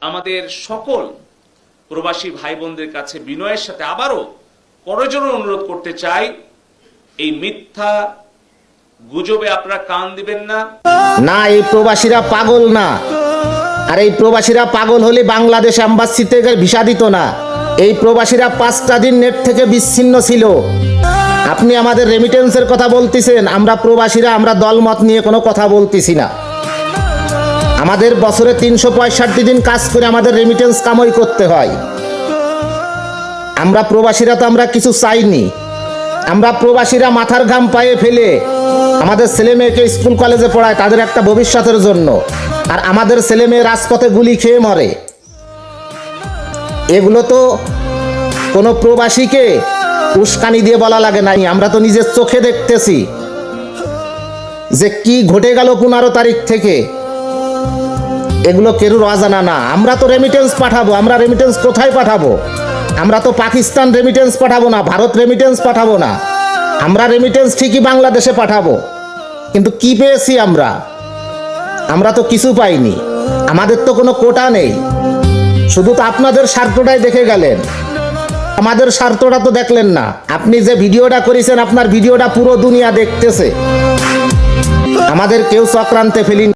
আমাদের সকল প্রবাসী ভাই বোনদের কাছে বিনয়ের সাথে আবারও করজোড়ে অনুরোধ করতে চাই, এই মিথ্যা গুজবে আপনারা কান দিবেন না। না, এই প্রবাসীরা পাগল না। আর এই প্রবাসীরা পাগল হলে বাংলাদেশ এম্বাসি থেকে ভিসা দিত না। এই প্রবাসীরা 5টা দিন নেট থেকে বিচ্ছিন্ন ছিল। আপনি আমাদের রেমিটেন্সের কথা বলতেছেন, আমরা প্রবাসীরা আমরা দলমত নিয়ে কোনো কথা বলতেছি না। আমাদের বছরে 365 দিন কাজ করে আমাদের রেমিটেন্স কামাই করতে হয়। আমরা প্রবাসীরা তো আমরা কিছু চাইনি। আমরা প্রবাসীরা মাথার ঘাম পায়ে ফেলে আমাদের ছেলে মেয়েকে স্কুল কলেজে পড়ায় তাদের একটা ভবিষ্যতের জন্য, আর আমাদের ছেলে মেয়ে রাজপথে গুলি খেয়ে মরে। এগুলো তো কোনো প্রবাসীকে উস্কানি দিয়ে বলা লাগে নাই। আমরা তো নিজের চোখে দেখতেছি যে কি ঘটে গেল 15 তারিখ থেকে। এগুলো কেউর অজানা না। আমরা তো রেমিটেন্স পাঠাবো। আমরা রেমিটেন্স কোথায় পাঠাবো? আমরা তো পাকিস্তান রেমিটেন্স পাঠাবো না, ভারত রেমিটেন্স পাঠাবো না। আমরা রেমিটেন্স ঠিকই বাংলাদেশে পাঠাবো, কিন্তু কি পেয়েছি আমরা? আমরা তো কিছু পাইনি। আমাদের তো কোনো কোটা নেই। শুধু তো আপনাদের স্বার্থটাই দেখে গেলেন, আমাদের স্বার্থটা তো দেখলেন না। আপনি যে ভিডিওটা করেছেন, আপনার ভিডিওটা পুরো দুনিয়া দেখতেছে। আমাদের কেউ চক্রান্তে ফেলিনি।